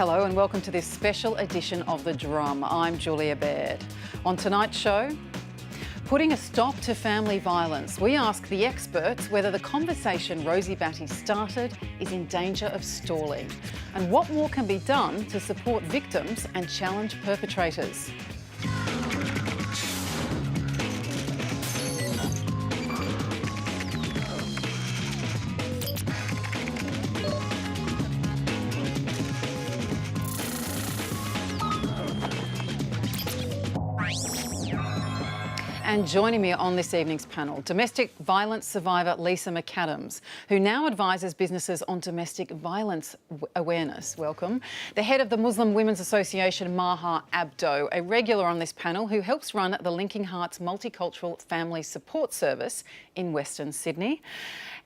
Hello and welcome to this special edition of The Drum. I'm Julia Baird. On tonight's show, putting a stop to family violence. We ask the experts whether the conversation Rosie Batty started is in danger of stalling and what more can be done to support victims and challenge perpetrators. And joining me on this evening's panel, domestic violence survivor Lisa McAdams, who now advises businesses on domestic violence awareness. Welcome. The head of the Muslim Women's Association, Maha Abdo, a regular on this panel who helps run the Linking Hearts Multicultural Family Support Service in Western Sydney.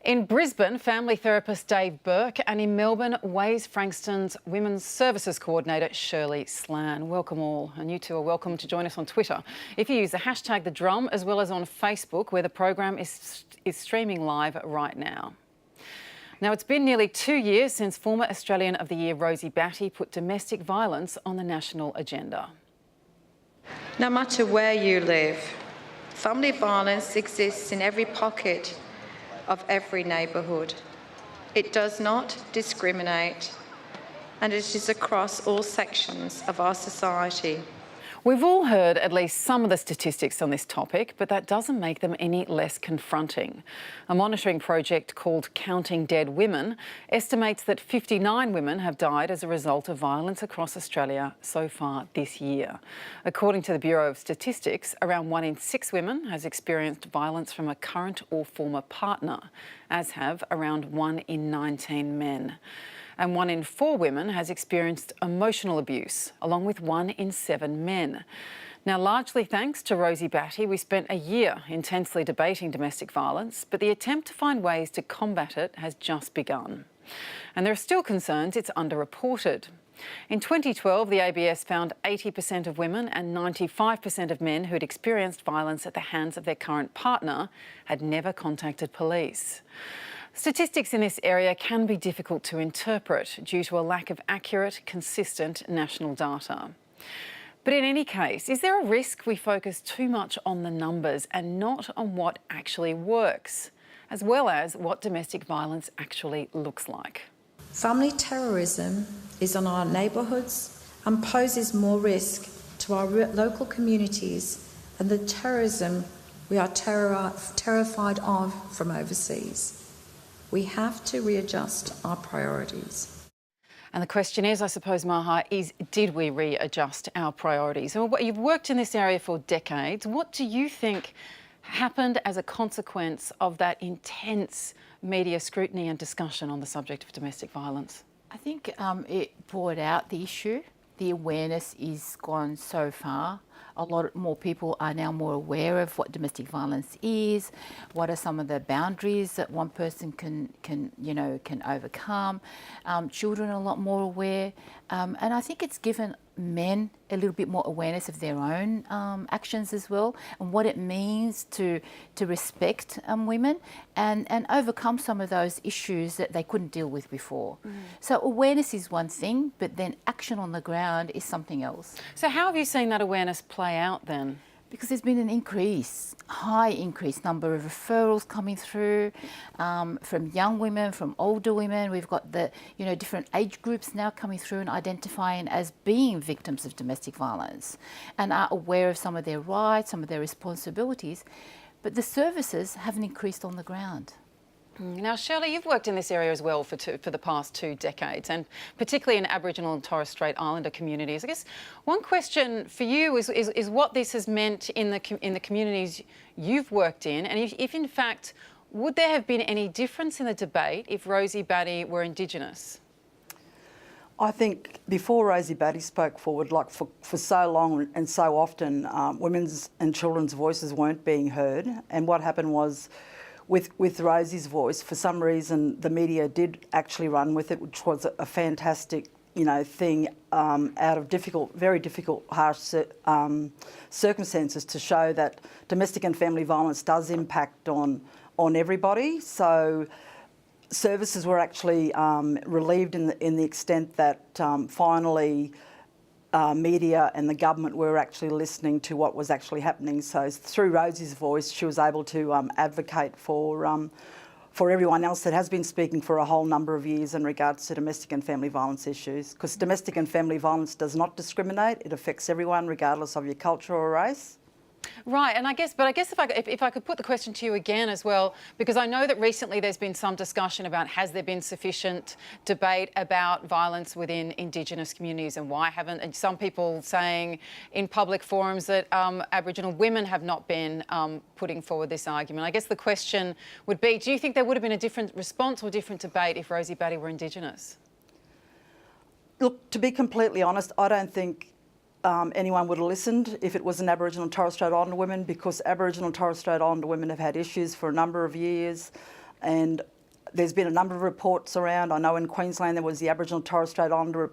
In Brisbane, family therapist Dave Burke, and in Melbourne, Ways Frankston's Women's Services Coordinator Shirley Slan. Welcome all, and you two are welcome to join us on Twitter. If you use the hashtag TheDrum, as well as on Facebook, where the program is streaming live right now. Now, it's been nearly 2 years since former Australian of the Year Rosie Batty put domestic violence on the national agenda. No matter where you live, family violence exists in every pocket of every neighbourhood. It does not discriminate, and it is across all sections of our society. We've all heard at least some of the statistics on this topic, but that doesn't make them any less confronting. A monitoring project called Counting Dead Women estimates that 59 women have died as a result of violence across Australia so far this year. According to the Bureau of Statistics, around 1 in 6 women has experienced violence from a current or former partner, as have around 1 in 19 men. And 1 in 4 women has experienced emotional abuse, along with 1 in 7 men. Now, largely thanks to Rosie Batty, we spent a year intensely debating domestic violence, but the attempt to find ways to combat it has just begun. And there are still concerns it's underreported. In 2012, the ABS found 80% of women and 95% of men who'd experienced violence at the hands of their current partner had never contacted police. Statistics in this area can be difficult to interpret due to a lack of accurate, consistent national data. But in any case, is there a risk we focus too much on the numbers and not on what actually works, as well as what domestic violence actually looks like? Family terrorism is on our neighbourhoods and poses more risk to our local communities than the terrorism we are terrified of from overseas. We have to readjust our priorities. And the question is, I suppose, Maha, did we readjust our priorities? And you've worked in this area for decades. What do you think happened as a consequence of that intense media scrutiny and discussion on the subject of domestic violence? I think it brought out the issue. The awareness is gone so far. A lot more people are now more aware of what domestic violence is, what are some of the boundaries that one person can overcome. Children are a lot more aware, and I think it's given men a little bit more awareness of their own actions as well, and what it means to respect women and overcome some of those issues that they couldn't deal with before. So awareness is one thing, but then action on the ground is something else. So how have you seen that awareness play out then? Because there's been an high increase number of referrals coming through from young women, from older women. We've got the different age groups now coming through and identifying as being victims of domestic violence and are aware of some of their rights, some of their responsibilities. But the services haven't increased on the ground. Now, Shirley, you've worked in this area as well for the past 2 decades, and particularly in Aboriginal and Torres Strait Islander communities. I guess one question for you is what this has meant in the communities you've worked in, and if in fact, would there have been any difference in the debate if Rosie Batty were Indigenous? I think before Rosie Batty spoke forward, like for so long and so often, women's and children's voices weren't being heard, and what happened was, with Rosie's voice, for some reason, the media did actually run with it, which was a fantastic, thing out of very difficult, harsh circumstances to show that domestic and family violence does impact on everybody. So services were actually relieved in the extent that finally media and the government were actually listening to what was actually happening. So through Rosie's voice, she was able to advocate for everyone else that has been speaking for a whole number of years in regards to domestic and family violence issues. Because domestic and family violence does not discriminate; it affects everyone, regardless of your culture or race. Right, and I guess if I could put the question to you again as well, because I know that recently there's been some discussion about has there been sufficient debate about violence within Indigenous communities and why haven't, and some people saying in public forums that Aboriginal women have not been putting forward this argument. I guess the question would be, do you think there would have been a different response or different debate if Rosie Batty were Indigenous? Look, to be completely honest, I don't think anyone would have listened if it was an Aboriginal and Torres Strait Islander women, because Aboriginal and Torres Strait Islander women have had issues for a number of years, and there's been a number of reports around. I know in Queensland there was the Aboriginal and Torres Strait Islander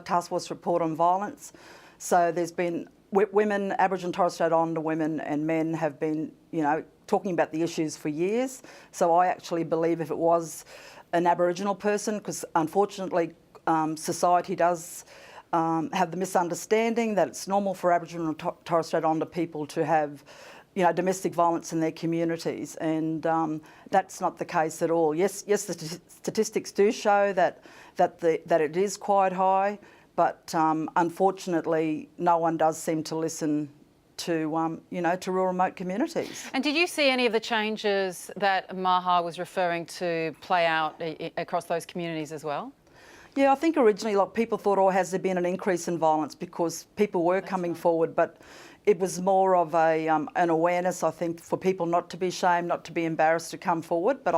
task force report on violence. So there's been women, Aboriginal and Torres Strait Islander women and men have been, talking about the issues for years. So I actually believe if it was an Aboriginal person, because unfortunately society does have the misunderstanding that it's normal for Aboriginal and Torres Strait Islander people to have, domestic violence in their communities, and that's not the case at all. Yes, the statistics do show that it is quite high, but unfortunately, no one does seem to listen to to rural remote communities. And did you see any of the changes that Maha was referring to play out across those communities as well? Yeah, I think originally people thought, has there been an increase in violence, because people were coming forward, but it was more of an awareness, I think, for people not to be ashamed, not to be embarrassed to come forward. But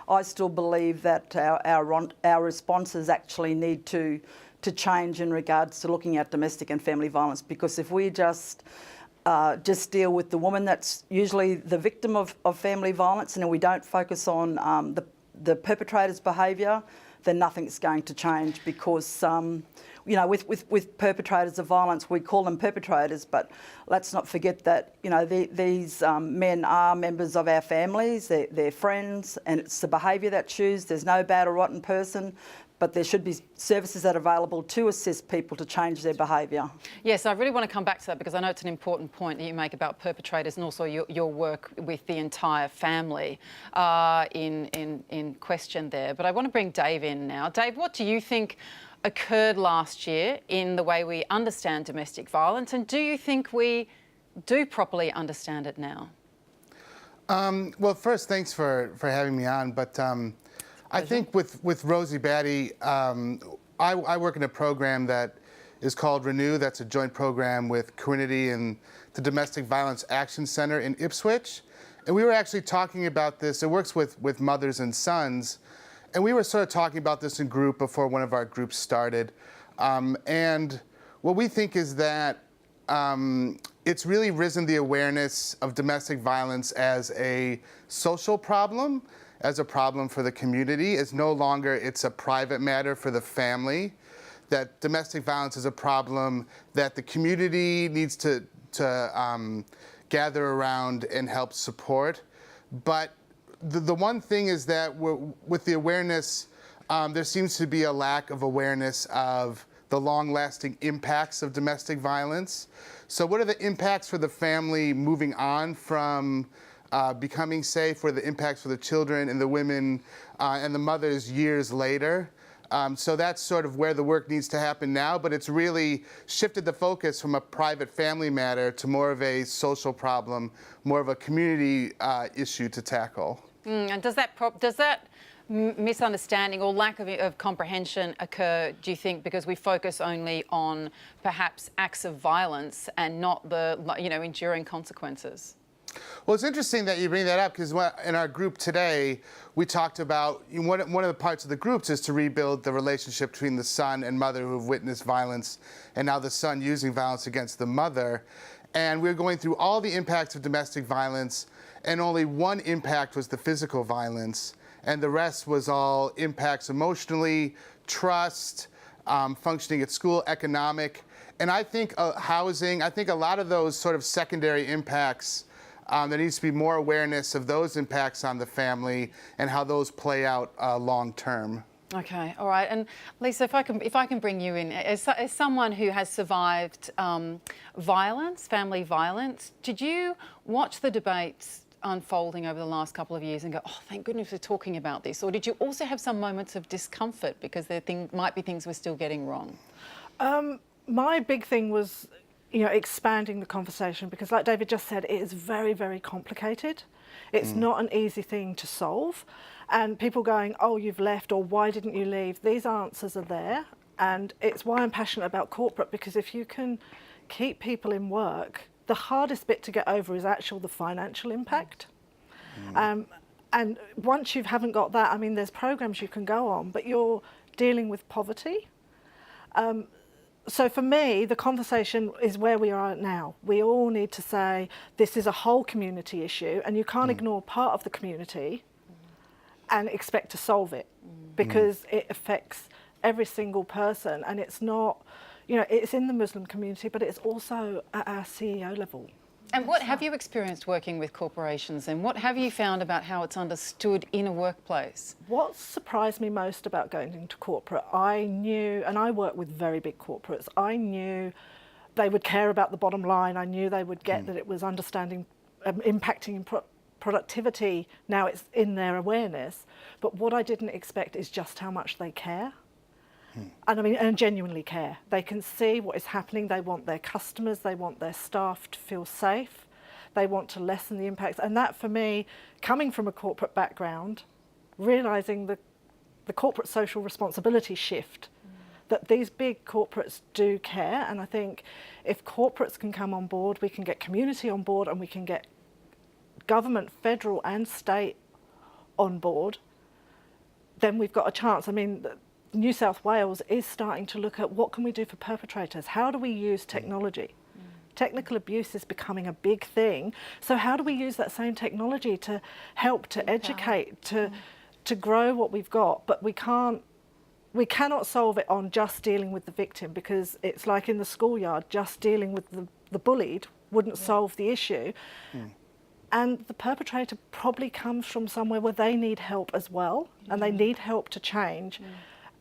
I still believe that our responses actually need to change in regards to looking at domestic and family violence, because if we just deal with the woman that's usually the victim of family violence, and we don't focus on the perpetrator's behaviour, then nothing's going to change, because, with perpetrators of violence, we call them perpetrators, but let's not forget that, these men are members of our families, they're friends, and it's the behaviour that choose. There's no bad or rotten person, but there should be services that are available to assist people to change their behaviour. Yes, I really want to come back to that, because I know it's an important point that you make about perpetrators and also your work with the entire family in question there. But I want to bring Dave in now. Dave, what do you think occurred last year in the way we understand domestic violence, and do you think we do properly understand it now? Well, first, thanks for having me on, but I think with Rosie Batty, I work in a program that is called Renew. That's a joint program with Corinity and the Domestic Violence Action Center in Ipswich. And we were actually talking about this. It works with mothers and sons. And we were sort of talking about this in group before one of our groups started. And what we think is that it's really risen the awareness of domestic violence as a social problem, as a problem for the community. It's no longer it's a private matter for the family, that domestic violence is a problem that the community needs to gather around and help support. But the one thing is that with the awareness, there seems to be a lack of awareness of the long-lasting impacts of domestic violence. So what are the impacts for the family moving on from becoming safe? What are the impacts for the children and the women and the mothers years later? So that's sort of where the work needs to happen now, but it's really shifted the focus from a private family matter to more of a social problem, more of a community issue to tackle. And does that misunderstanding or lack of comprehension occur, do you think, because we focus only on perhaps acts of violence and not the enduring consequences? Well, it's interesting that you bring that up, because in our group today, we talked about one of the parts of the groups is to rebuild the relationship between the son and mother who have witnessed violence, and now the son using violence against the mother. And we're going through all the impacts of domestic violence, and only one impact was the physical violence, and the rest was all impacts emotionally, trust, functioning at school, economic. And I think housing, I think a lot of those sort of secondary impacts There needs to be more awareness of those impacts on the family and how those play out long term. Okay, all right. And Lisa, if I can bring you in, as someone who has survived violence, family violence, did you watch the debates unfolding over the last couple of years and go, oh, thank goodness we're talking about this? Or did you also have some moments of discomfort because there might be things we're still getting wrong? My big thing was, expanding the conversation, because like David just said, it is very, very complicated. It's not an easy thing to solve. And people going, oh, you've left, or why didn't you leave? These answers are there. And it's why I'm passionate about corporate, because if you can keep people in work, the hardest bit to get over is actually the financial impact. And once you haven't got that, I mean, there's programs you can go on, but you're dealing with poverty. So for me, the conversation is where we are now. We all need to say, this is a whole community issue, and you can't ignore part of the community and expect to solve it, because it affects every single person. And it's not, it's in the Muslim community, but it's also at our CEO level. And what have you experienced working with corporations, and what have you found about how it's understood in a workplace? What surprised me most about going into corporate, I knew, and I work with very big corporates, I knew they would care about the bottom line. I knew they would get that it was understanding, impacting productivity. Now it's in their awareness. But what I didn't expect is just how much they care. And genuinely care. They can see what is happening. They want their customers, they want their staff to feel safe. They want to lessen the impacts. And that, for me, coming from a corporate background, realising the corporate social responsibility shift, that these big corporates do care. And I think if corporates can come on board, we can get community on board, and we can get government, federal and state on board, then we've got a chance. I mean, New South Wales is starting to look at what can we do for perpetrators? How do we use technology? Technical abuse is becoming a big thing. So how do we use that same technology to help, to educate, to grow what we've got? But we cannot solve it on just dealing with the victim, because it's like in the schoolyard, just dealing with the bullied wouldn't solve the issue. And the perpetrator probably comes from somewhere where they need help as well, and they need help to change.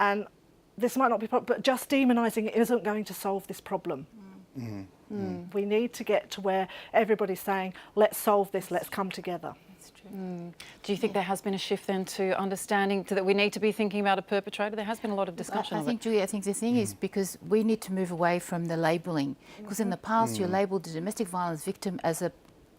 And this might not be, but just demonising it isn't going to solve this problem. We need to get to where everybody's saying, let's solve this, let's come together. That's true. Do you think there has been a shift then to understanding that we need to be thinking about a perpetrator? There has been a lot of discussion I think, Julie, I think the thing is, because we need to move away from the labelling. Because in the past, you labelled the domestic violence victim as a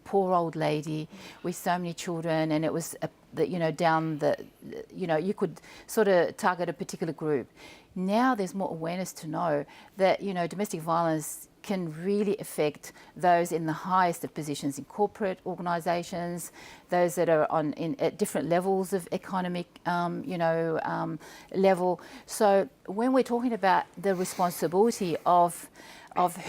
poor old lady with so many children, and it was you could sort of target a particular group. Now there's more awareness to know that domestic violence can really affect those in the highest of positions in corporate organisations, those that are at different levels of economic level. So when we're talking about the responsibility of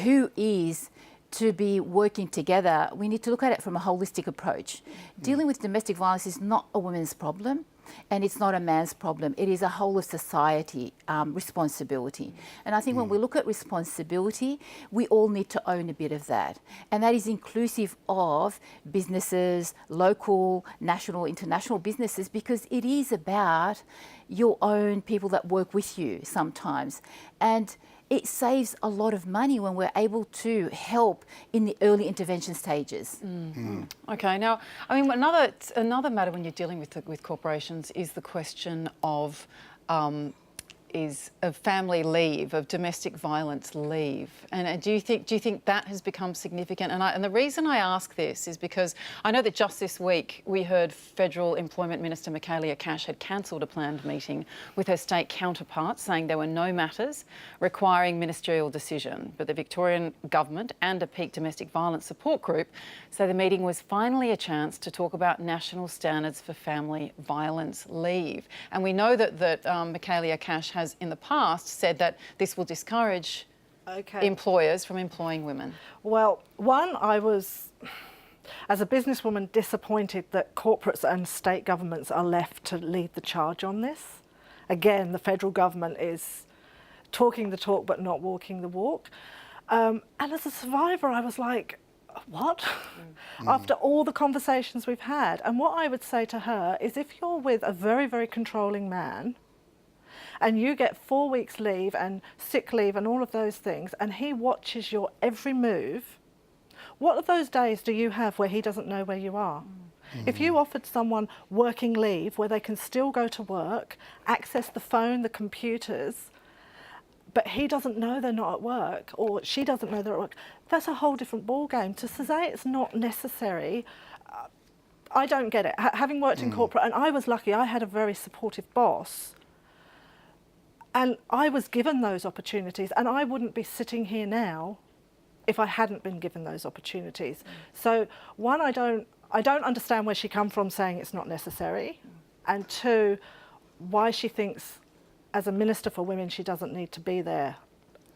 who is to be working together, we need to look at it from a holistic approach. Dealing with domestic violence is not a woman's problem, and it's not a man's problem. It is a whole of society responsibility. And I think when we look at responsibility, we all need to own a bit of that. And that is inclusive of businesses, local, national, international businesses, because it is about your own people that work with you sometimes. And it saves a lot of money when we're able to help in the early intervention stages. Okay, now, I mean, another matter when you're dealing with corporations is the question of family leave, of domestic violence leave. And do you think that has become significant? And the reason I ask this is because I know that just this week we heard Federal Employment Minister Michaelia Cash had cancelled a planned meeting with her state counterparts, saying there were no matters requiring ministerial decision. But the Victorian government and a peak domestic violence support group say the meeting was finally a chance to talk about national standards for family violence leave. And we know that Michaelia Cash has in the past said that this will discourage employers from employing women. Well, one, I was, as a businesswoman, disappointed that corporates and state governments are left to lead the charge on this. Again, the federal government is talking the talk but not walking the walk. And as a survivor, I was like, what? After all the conversations we've had. And what I would say to her is, if you're with a very, very controlling man and you get 4 weeks leave and sick leave and all of those things, and he watches your every move, what of those days do you have where he doesn't know where you are? If you offered someone working leave where they can still go to work, access the phone, the computers, but he doesn't know they're not at work, or she doesn't know they're at work, that's a whole different ballgame. To say it's not necessary, I don't get it. Having worked in corporate, and I was lucky, I had a very supportive boss, and I was given those opportunities, and I wouldn't be sitting here now if I hadn't been given those opportunities. So one, I don't understand where she come from saying it's not necessary, and two, why she thinks as a Minister for Women she doesn't need to be there.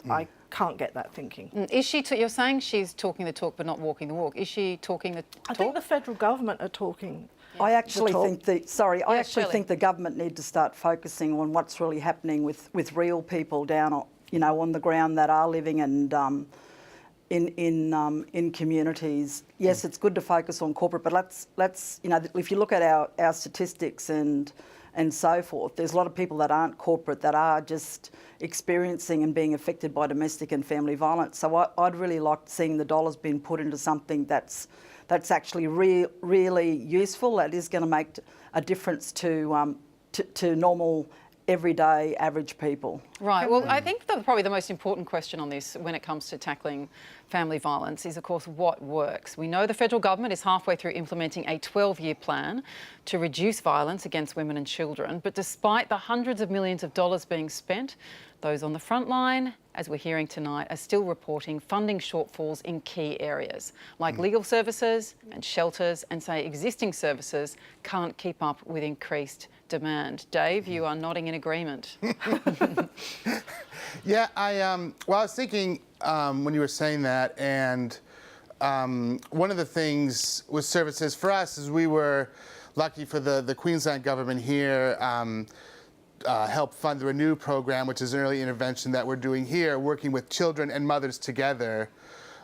I can't get that thinking. Is she, you're saying she's talking the talk but not walking the walk. Is she talking the talk? I think the federal government are talking. I actually think I actually Shirley. think the government need to start focusing on what's really happening with real people down, on the ground that are living and in communities. Yes, it's good to focus on corporate, but let's if you look at our statistics and so forth, there's a lot of people that aren't corporate that are just experiencing and being affected by domestic and family violence. So I'd really like seeing the dollars being put into something that's actually really useful, that is going to make a difference to normal, everyday, average people. Right. Well, I think probably the most important question on this when it comes to tackling family violence is, of course, what works. We know the federal government is halfway through implementing a 12-year plan to reduce violence against women and children. But despite the hundreds of millions of dollars being spent, those on the front line, as we're hearing tonight, are still reporting funding shortfalls in key areas like legal services and shelters, and say existing services can't keep up with increased demand. Dave, you are nodding in agreement. Yeah, I was thinking when you were saying that, and one of the things with services for us is we were lucky for the Queensland government here help fund the Renew program, which is an early intervention that we're doing here, working with children and mothers together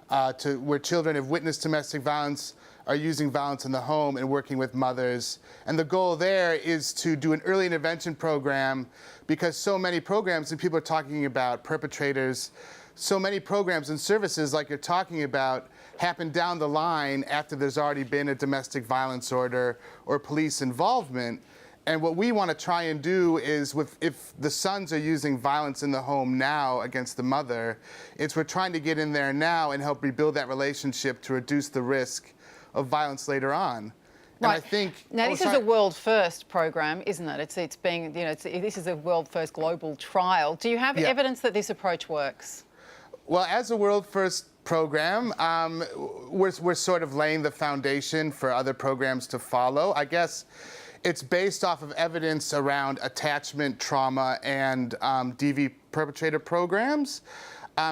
where children have witnessed domestic violence, are using violence in the home, and working with mothers. And the goal there is to do an early intervention program, because so many programs, and people are talking about perpetrators, so many programs and services like you're talking about happen down the line after there's already been a domestic violence order or police involvement. And what we want to try and do is, if the sons are using violence in the home now against the mother, we're trying to get in there now and help rebuild that relationship to reduce the risk of violence later on. And Right. I think Now, this is a world first program, isn't it? It's being, this is a world first global trial. Do you have evidence that this approach works? Well, as a world first program, we're sort of laying the foundation for other programs to follow. I guess it's based off of evidence around attachment trauma and DV perpetrator programs.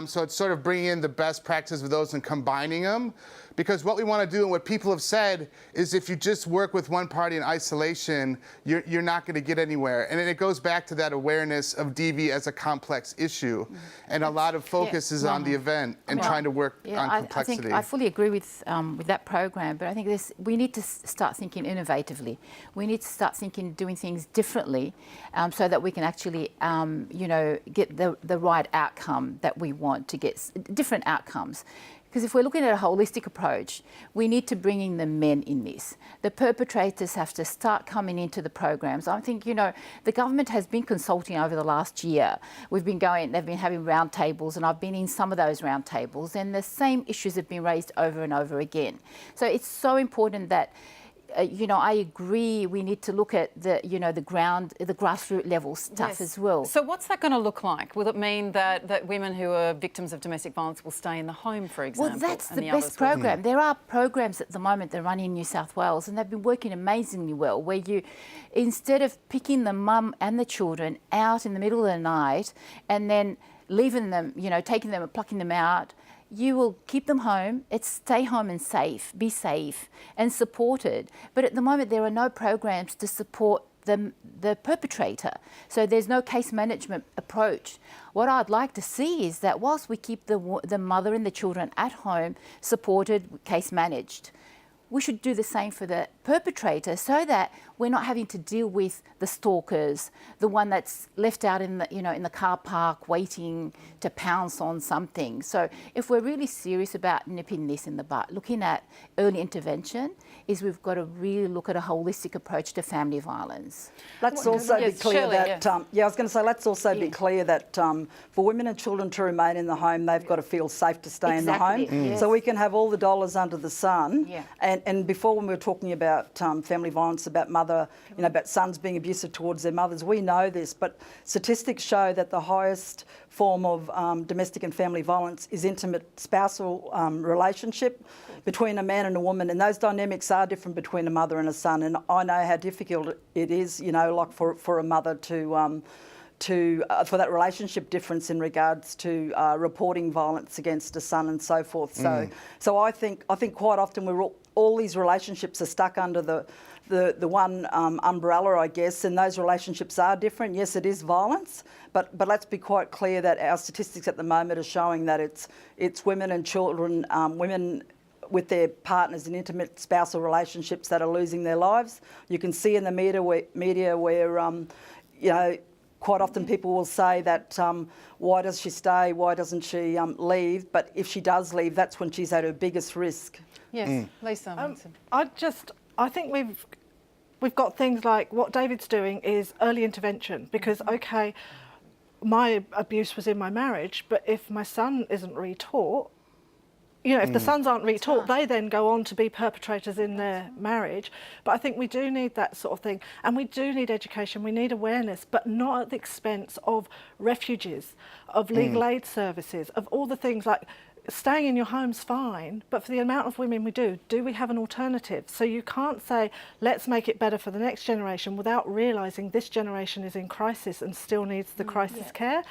So it's sort of bringing in the best practices of those and combining them. Because what we want to do, and what people have said, is if you just work with one party in isolation, you're not going to get anywhere. And it goes back to that awareness of DV as a complex issue. And a lot of focus is on the event and trying to work on complexity. I think I fully agree with that program, but I think we need to start thinking innovatively. We need to start doing things differently, so that we can actually, get the right outcome that we want to get, different outcomes. Because if we're looking at a holistic approach, we need to bring in the men in this. The perpetrators have to start coming into the programs. I think, the government has been consulting over the last year. They've been having roundtables, and I've been in some of those roundtables, and the same issues have been raised over and over again. So it's so important that I agree. We need to look at the grassroots level stuff as well. So what's that going to look like? Will it mean that women who are victims of domestic violence will stay in the home, for example? Well, that's the best program. There are programs at the moment that are running in New South Wales, and they've been working amazingly well, where you, instead of picking the mum and the children out in the middle of the night and then leaving them, taking them and plucking them out, you will keep them home. It's stay home and be safe and supported. But at the moment, there are no programs to support the perpetrator. So there's no case management approach. What I'd like to see is that whilst we keep the mother and the children at home, supported, case managed, we should do the same for the perpetrator so that we're not having to deal with the stalkers, the one that's left out in the car park waiting to pounce on something. So if we're really serious about nipping this in the bud, looking at early intervention, is we've got to really look at a holistic approach to family violence. Let's also be clear Shirley, that, I was going to say, let's also be clear that for women and children to remain in the home, they've got to feel safe to stay in the home. Yes. So we can have all the dollars under the sun. Yeah. And before, when we were talking about family violence, about about sons being abusive towards their mothers, we know this, but statistics show that the highest form of domestic and family violence is intimate spousal relationship between a man and a woman, and those dynamics are different between a mother and a son. And I know how difficult it is, like for a mother to for that relationship difference in regards to reporting violence against a son and so forth. So I think quite often all these relationships are stuck under the one umbrella, I guess, and those relationships are different. Yes, it is violence, but let's be quite clear that our statistics at the moment are showing that it's women and children, women with their partners in intimate spousal relationships that are losing their lives. You can see in the media where quite often people will say that, why does she stay? Why doesn't she leave? But if she does leave, that's when she's at her biggest risk. Yes, Lisa. I think we've got things like what David's doing is early intervention, because okay, my abuse was in my marriage, but if my son isn't retaught, if the sons aren't retaught, they then go on to be perpetrators in their marriage. But I think we do need that sort of thing. And we do need education, we need awareness, but not at the expense of refuges, of legal aid services, of all the things like staying in your home's fine, but for the amount of women we do we have an alternative? So you can't say, let's make it better for the next generation without realising this generation is in crisis and still needs the crisis care.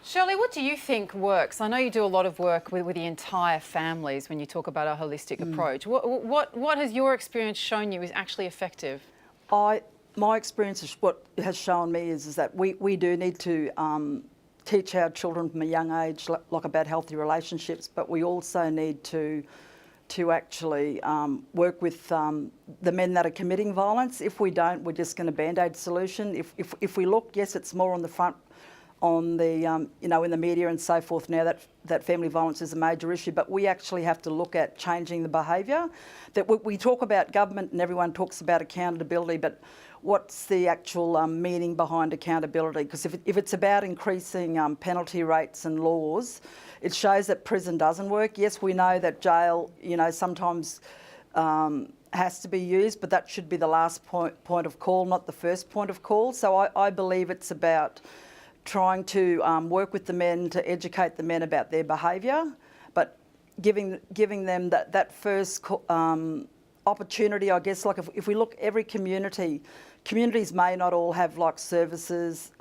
Shirley, what do you think works? I know you do a lot of work with the entire families when you talk about a holistic approach. What has your experience shown you is actually effective? My experience is what has shown me is that we do need to teach our children from a young age like about healthy relationships, but we also need to actually work with the men that are committing violence. If we don't, we're just going to band-aid solution. If we look, yes, it's more on the front, on the in the media and so forth now that family violence is a major issue, but we actually have to look at changing the behaviour. That we talk about government and everyone talks about accountability, but what's the actual meaning behind accountability? Because if it's about increasing penalty rates and laws, it shows that prison doesn't work. Yes, we know that jail, sometimes has to be used, but that should be the last point of call, not the first point of call. So I believe it's about trying to work with the men to educate the men about their behaviour, but giving them that first opportunity, I guess. Like if we look, every communities may not all have like services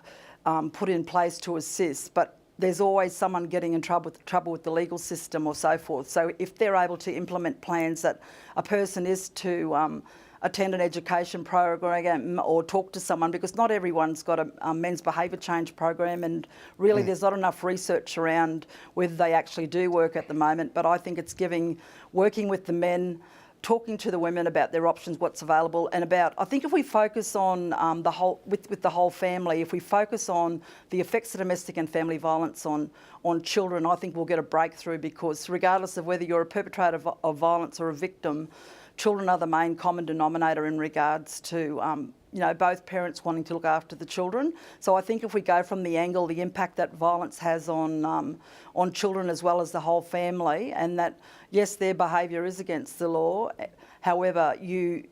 put in place to assist, but there's always someone getting in trouble with the legal system or so forth. So if they're able to implement plans that a person is to attend an education program or talk to someone, because not everyone's got a men's behaviour change program, and really there's not enough research around whether they actually do work at the moment. But I think it's working with the men, talking to the women about their options, what's available, and I think if we focus on the whole family, if we focus on the effects of domestic and family violence on children, I think we'll get a breakthrough, because regardless of whether you're a perpetrator of violence or a victim, children are the main common denominator in regards to both parents wanting to look after the children. So I think if we go from the angle, the impact that violence has on children as well as the whole family, and that yes, their behaviour is against the law. However, we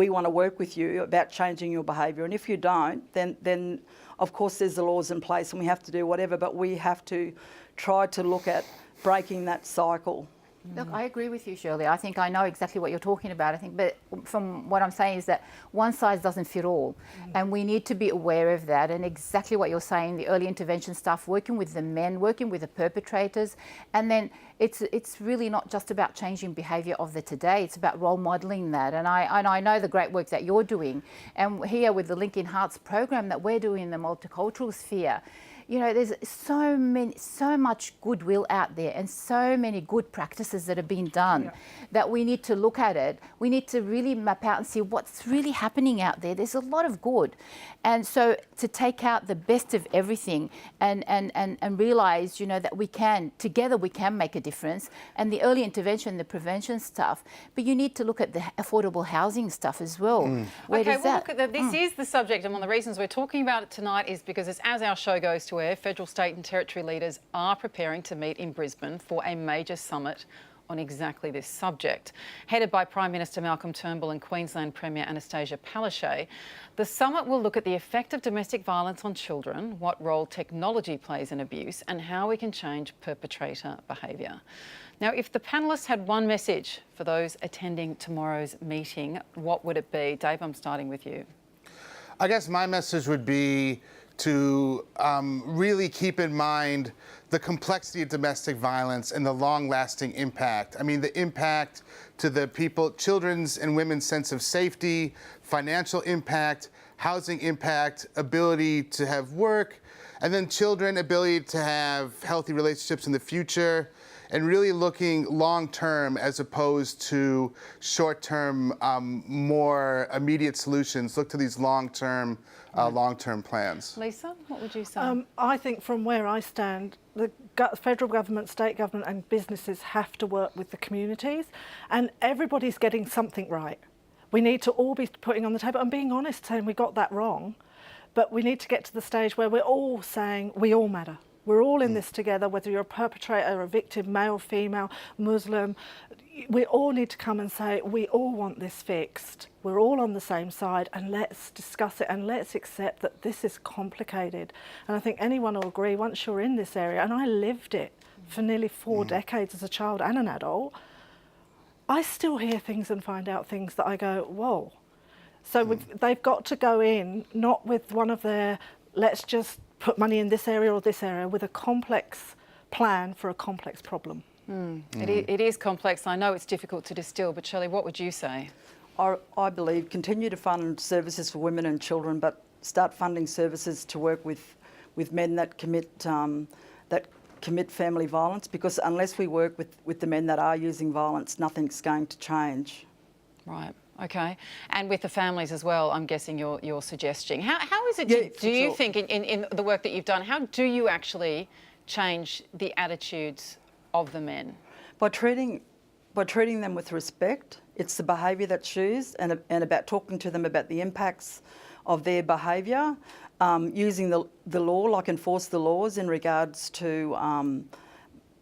want to work with you about changing your behaviour, and if you don't, then of course there's the laws in place and we have to do whatever, but we have to try to look at breaking that cycle. Look, I agree with you, Shirley. I think I know exactly what you're talking about. I think, but from what I'm saying is that one size doesn't fit all, and we need to be aware of that. And exactly what you're saying, the early intervention stuff, working with the men, working with the perpetrators, and then it's really not just about changing behaviour of the today. It's about role modelling that. And I know the great work that you're doing, and here with the Linking Hearts program that we're doing in the multicultural sphere. You know, there's so much goodwill out there and so many good practices that have been done that we need to look at it. We need to really map out and see what's really happening out there. There's a lot of good. And so to take out the best of everything and realise, you know, that together we can make a difference, and the early intervention, the prevention stuff. But you need to look at the affordable housing stuff as well. Look, this is the subject, and one of the reasons we're talking about it tonight is because as our show goes to air, federal, state and territory leaders are preparing to meet in Brisbane for a major summit on exactly this subject. Headed by Prime Minister Malcolm Turnbull and Queensland Premier Anastasia Palaszczuk, the summit will look at the effect of domestic violence on children, what role technology plays in abuse, and how we can change perpetrator behaviour. Now, if the panellists had one message for those attending tomorrow's meeting, what would it be? Dave, I'm starting with you. I guess my message would be to really keep in mind the complexity of domestic violence and the long-lasting impact. I mean, the impact to the children's and women's sense of safety, financial impact, housing impact, ability to have work, and then children, ability to have healthy relationships in the future, and really looking long-term as opposed to short-term, more immediate solutions. Look to these long-term plans. Lisa, what would you say? I think from where I stand, the federal government, state government and businesses have to work with the communities, and everybody's getting something right. We need to all be putting on the table and being honest, saying we got that wrong, but we need to get to the stage where we're all saying we all matter. We're all in this together, whether you're a perpetrator, a victim, male, female, Muslim. We all need to come and say, we all want this fixed. We're all on the same side, and let's discuss it, and let's accept that this is complicated. And I think anyone will agree, once you're in this area, and I lived it for nearly 4 decades as a child and an adult, I still hear things and find out things that I go, whoa. So they've got to go in, not with one of their, let's just put money in this area or this area, with a complex plan for a complex problem. It is complex. I know it's difficult to distill, but Shirley, what would you say? I believe continue to fund services for women and children, but start funding services to work with men that commit family violence, because unless we work with the men that are using violence, nothing's going to change. Right. Okay. And with the families as well, I'm guessing you're suggesting. How is it, do you think, in the work that you've done, how do you actually change the attitudes of the men? By treating them with respect. It's the behaviour that's used, and about talking to them about the impacts of their behaviour, using the law, like enforce the laws in regards to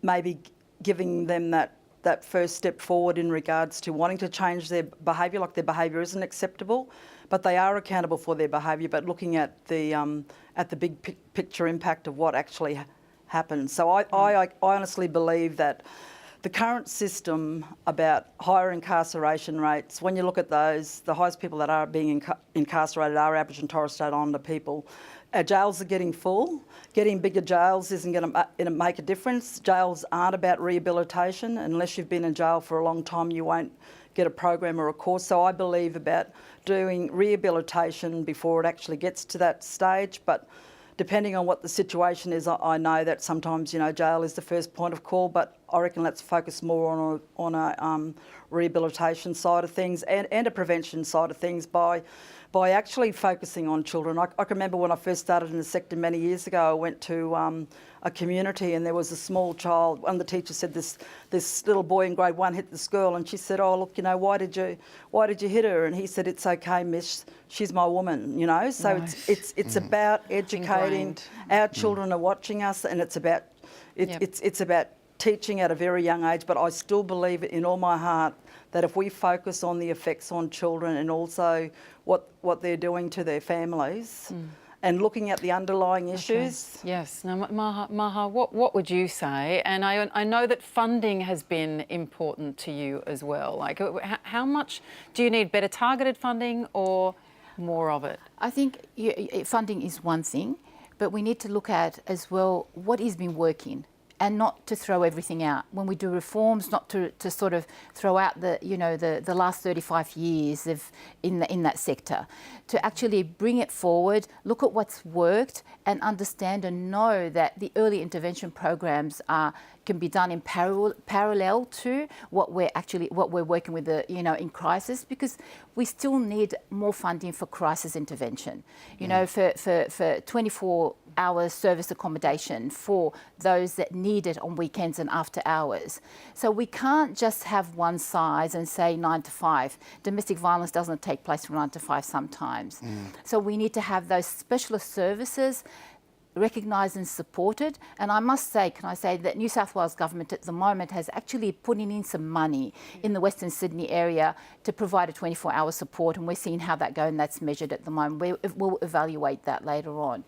maybe giving them that first step forward in regards to wanting to change their behaviour, like their behaviour isn't acceptable, but they are accountable for their behaviour, but looking at the big picture impact of what actually happens. So I honestly believe that the current system about higher incarceration rates, when you look at those, the highest people that are being incarcerated are Aboriginal and Torres Strait Islander people. Our jails are getting full. Getting bigger jails isn't going to make a difference. Jails aren't about rehabilitation. Unless you've been in jail for a long time, you won't get a program or a course. So I believe about doing rehabilitation before it actually gets to that stage. But depending on what the situation is, I know that sometimes, jail is the first point of call, but I reckon let's focus more on a rehabilitation side of things and a prevention side of things by actually focusing on children. I can remember when I first started in the sector many years ago, I went to a community and there was a small child. One of the teachers said this little boy in grade 1 hit this girl, and she said, "Oh, look, why did you hit her?" And he said, "It's okay, miss. She's my woman." So nice. It's about educating. Our children are watching us, and it's about teaching at a very young age. But I still believe in all my heart that if we focus on the effects on children and also what they're doing to their families, and looking at the underlying issues. Yes. Now, Maha, what would you say? And I know that funding has been important to you as well. Like, how much do you need? Better targeted funding or more of it? I think funding is one thing, but we need to look at as well what has been working, and not to throw everything out. When we do reforms, not to sort of throw out the last 35 years in that sector. To actually bring it forward, look at what's worked, and understand and know that the early intervention programs can be done in parallel to what we're working with in crisis, because we still need more funding for crisis intervention. For 24 hours service accommodation for those that need it on weekends and after hours. So we can't just have one size and say 9 to 5. Domestic violence doesn't take place from 9 to 5 sometimes. So we need to have those specialist services recognised and supported. And I must say, can I say that New South Wales government at the moment has actually putting in some money in the Western Sydney area to provide a 24-hour support, and we're seeing how that goes, and that's measured at the moment. We'll evaluate that later on.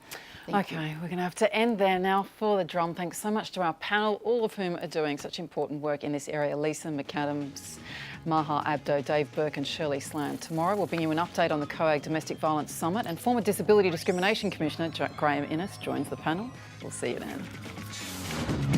Okay, we're going to have to end there now for The Drum. Thanks so much to our panel, all of whom are doing such important work in this area. Lisa McAdams, Maha Abdo, Dave Burke and Shirley Slam. Tomorrow we'll bring you an update on the COAG Domestic Violence Summit, and former Disability Discrimination Commissioner Graham Innes joins the panel. We'll see you then.